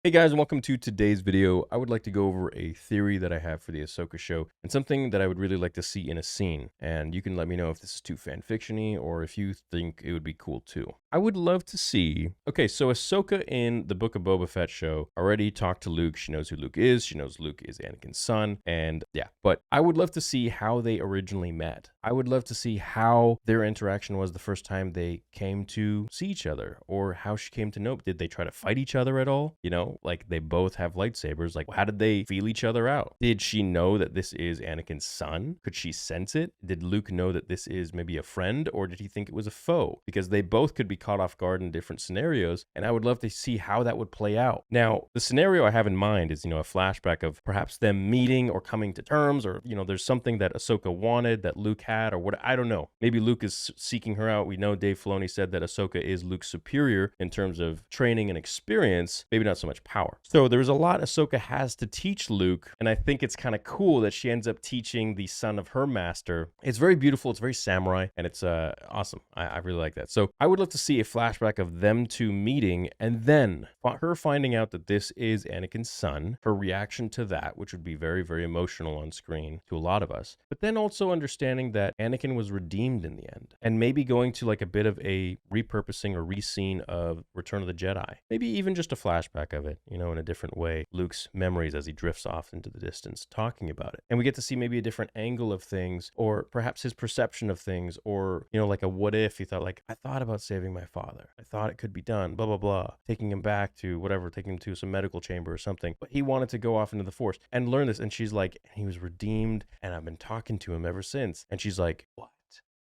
Hey guys, and welcome to today's video. I would like to go over a theory that I have for the Ahsoka show and something that I would really like to see in a scene. And you can let me know if this is too fan-fiction-y or if you think it would be cool too. I would love to see... Okay, so Ahsoka in the Book of Boba Fett show already talked to Luke. She knows who Luke is. She knows Luke is Anakin's son. And yeah, but I would love to see how they originally met. I would love to see how their interaction was the first time they came to see each other, or how she came to know. Did they try to fight each other at all? You know, like they both have lightsabers. Like, how did they feel each other out? Did she know that this is Anakin's son? Could she sense it? Did Luke know that this is maybe a friend, or did he think it was a foe? Because they both could be caught off guard in different scenarios, and I would love to see how that would play out. Now, the scenario I have in mind is, a flashback of perhaps them meeting or coming to terms, or, there's something that Ahsoka wanted that Luke had, or what, I don't know. Maybe Luke is seeking her out. We know Dave Filoni said that Ahsoka is Luke's superior in terms of training and experience, maybe not so much power. So there's a lot Ahsoka has to teach Luke, and I think it's kind of cool that she ends up teaching the son of her master. It's very beautiful, it's very samurai, and it's awesome. I really like that. So I would love to see a flashback of them two meeting, and then her finding out that this is Anakin's son, her reaction to that, which would be very, very emotional on screen to a lot of us. But then also understanding that Anakin was redeemed in the end, and maybe going to like a bit of a repurposing or re-scene of Return of the Jedi. Maybe even just a flashback of it, in a different way. Luke's memories as he drifts off into the distance talking about it. And we get to see maybe a different angle of things, or perhaps his perception of things, or, like a what if. He thought like, I thought about saving my father. I thought it could be done, blah, blah, blah. Taking him back to whatever, taking him to some medical chamber or something. But he wanted to go off into the Force and learn this. And she's like, he was redeemed, and I've been talking to him ever since. And she's like, what?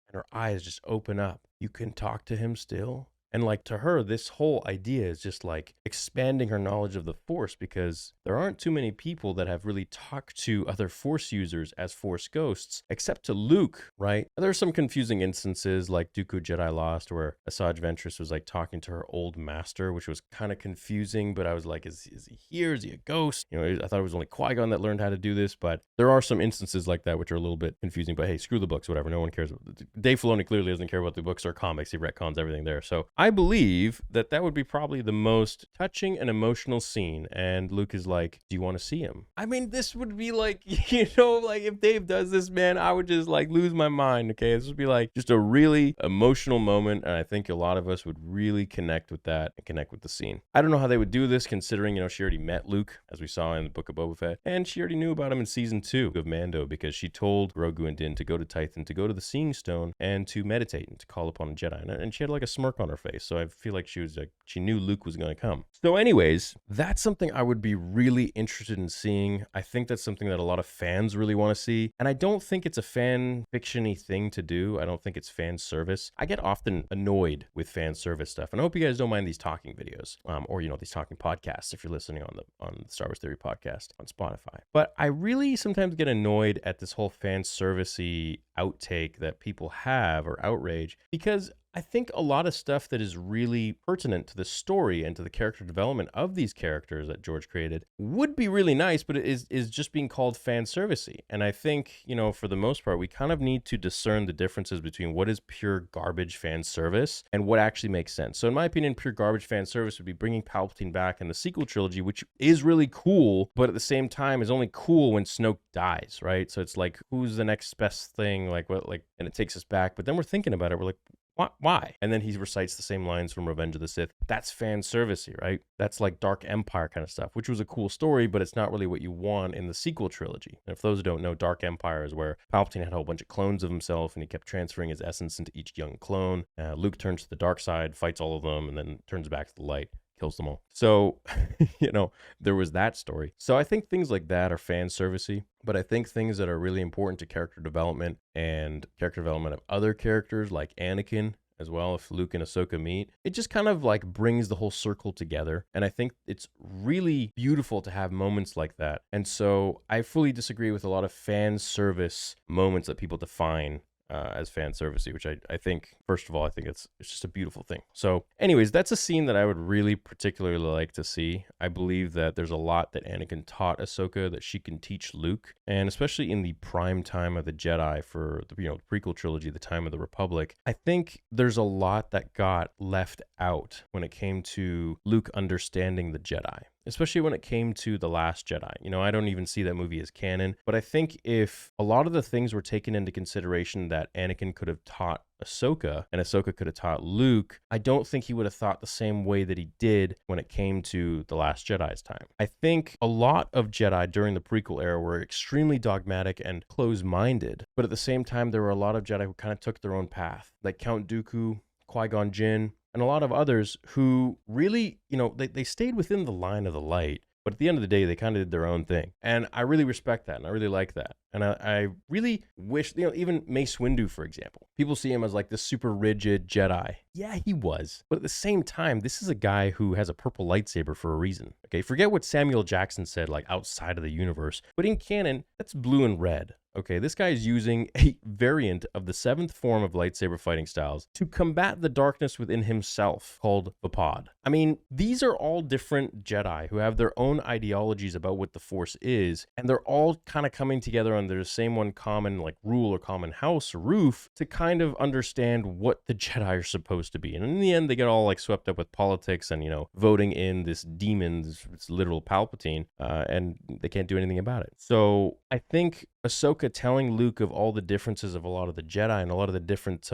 And her eyes just open up. You can talk to him still? And like, to her, this whole idea is just like expanding her knowledge of the Force, because there aren't too many people that have really talked to other Force users as Force ghosts, except to Luke, right? There's some confusing instances like Dooku Jedi Lost, where Asajj Ventress was like talking to her old master, which was kind of confusing, but I was like, is he here? Is he a ghost? I thought it was only Qui-Gon that learned how to do this, but there are some instances like that which are a little bit confusing. But hey, screw the books, whatever. No one cares. Dave Filoni clearly doesn't care about the books or comics. He retcons everything there. So I believe that would be probably the most touching and emotional scene. And Luke is like, do you want to see him? I mean, this would be like, like if Dave does this, man, I would just like lose my mind. Okay. This would be like just a really emotional moment. And I think a lot of us would really connect with that and connect with the scene. I don't know how they would do this, considering, she already met Luke, as we saw in the Book of Boba Fett. And she already knew about him in season 2 of Mando, because she told Grogu and Din to go to Tython, to go to the Seeing Stone, and to meditate and to call upon a Jedi. And she had like a smirk on her face. So I feel like she knew Luke was going to come. So anyways, that's something I would be really interested in seeing. I think that's something that a lot of fans really want to see. And I don't think it's a fan fiction-y thing to do. I don't think it's fan service. I get often annoyed with fan service stuff. And I hope you guys don't mind these talking videos, or, these talking podcasts if you're listening on the Star Wars Theory podcast on Spotify. But I really sometimes get annoyed at this whole fan service-y outtake that people have, or outrage, because I think a lot of stuff that is really pertinent to the story and to the character development of these characters that George created would be really nice, but it is just being called fan servicey. And I think, for the most part, we kind of need to discern the differences between what is pure garbage fan service and what actually makes sense. So in my opinion, pure garbage fan service would be bringing Palpatine back in the sequel trilogy, which is really cool, but at the same time is only cool when Snoke dies, right? So it's like, who's the next best thing? Like what? Like, and it takes us back. But then we're thinking about it. We're like, why? And then he recites the same lines from Revenge of the Sith. That's fan servicey, right? That's like Dark Empire kind of stuff, which was a cool story, but it's not really what you want in the sequel trilogy. And if those who don't know, Dark Empire is where Palpatine had a whole bunch of clones of himself, and he kept transferring his essence into each young clone. Luke turns to the dark side, fights all of them, and then turns back to the light. Kills them all. So, there was that story. So I think things like that are fan servicey, but I think things that are really important to character development and character development of other characters like Anakin as well, if Luke and Ahsoka meet, it just kind of like brings the whole circle together. And I think it's really beautiful to have moments like that. And so I fully disagree with a lot of fan service moments that people define as fan servicey, which I think, first of all, I think it's just a beautiful thing. So anyways, that's a scene that I would really particularly like to see. I believe that there's a lot that Anakin taught Ahsoka that she can teach Luke, and especially in the prime time of the Jedi for the prequel trilogy, the time of the Republic, I think there's a lot that got left out when it came to Luke understanding the Jedi. especially when it came to The Last Jedi. You know, I don't even see that movie as canon, but I think if a lot of the things were taken into consideration that Anakin could have taught Ahsoka and Ahsoka could have taught Luke, I don't think he would have thought the same way that he did when it came to The Last Jedi's time. I think a lot of Jedi during the prequel era were extremely dogmatic and close-minded, but at the same time, there were a lot of Jedi who kind of took their own path, like Count Dooku, Qui-Gon Jinn, and a lot of others who really, you know, they stayed within the line of the light, but at the end of the day, they kind of did their own thing. And I really respect that, and I really like that. And I really wish, you know, even Mace Windu, for example, people see him as like this super rigid Jedi. Yeah, he was. But at the same time, this is a guy who has a purple lightsaber for a reason. Okay, forget what Samuel Jackson said, like outside of the universe. But in canon, that's blue and red. Okay, this guy is using a variant of the 7th form of lightsaber fighting styles to combat the darkness within himself, called the Pod. I mean, these are all different Jedi who have their own ideologies about what the Force is, and they're all kind of coming together under the same one common like rule or common house or roof to kind of understand what the Jedi are supposed to be. And in the end, they get all like swept up with politics and, you know, voting in this demon, this literal Palpatine, and they can't do anything about it. So I think Ahsoka telling Luke of all the differences of a lot of the Jedi and a lot of the different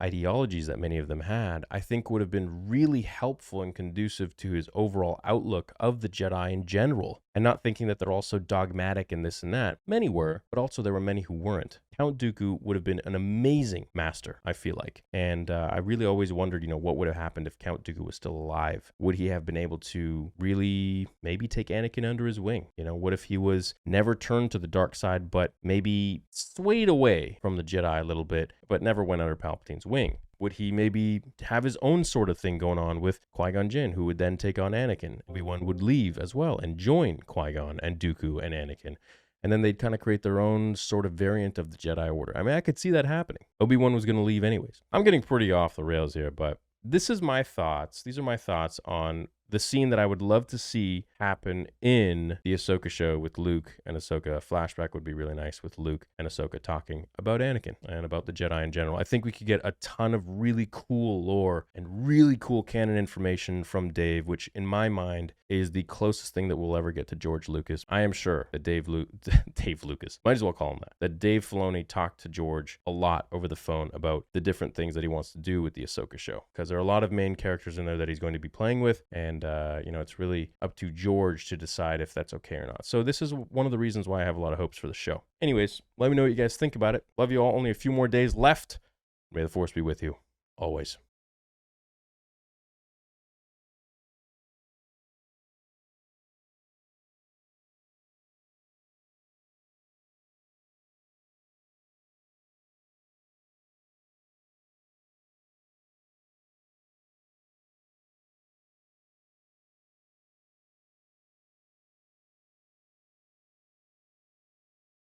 ideologies that many of them had, I think would have been really helpful and conducive to his overall outlook of the Jedi in general. And not thinking that they're also dogmatic and this and that. Many were, but also there were many who weren't. Count Dooku would have been an amazing master, I feel like. And I really always wondered, you know, what would have happened if Count Dooku was still alive? Would he have been able to really maybe take Anakin under his wing? You know, what if he was never turned to the dark side, but maybe swayed away from the Jedi a little bit, but never went under Palpatine's wing? Would he maybe have his own sort of thing going on with Qui-Gon Jinn, who would then take on Anakin? Obi-Wan would leave as well and join Qui-Gon and Dooku and Anakin. And then they'd kind of create their own sort of variant of the Jedi Order. I mean, I could see that happening. Obi-Wan was going to leave anyways. I'm getting pretty off the rails here, but this is my thoughts. These are my thoughts on the scene that I would love to see happen in the Ahsoka show with Luke and Ahsoka. A flashback would be really nice with Luke and Ahsoka talking about Anakin and about the Jedi in general. I think we could get a ton of really cool lore and really cool canon information from Dave, which in my mind is the closest thing that we'll ever get to George Lucas. I am sure that Dave Lucas, might as well call him that Dave Filoni talked to George a lot over the phone about the different things that he wants to do with the Ahsoka show, because there are a lot of main characters in there that he's going to be playing with, and you know, it's really up to George to decide if that's okay or not. So this is one of the reasons why I have a lot of hopes for the show. Anyways, let me know what you guys think about it. Love you all. Only a few more days left. May the Force be with you always.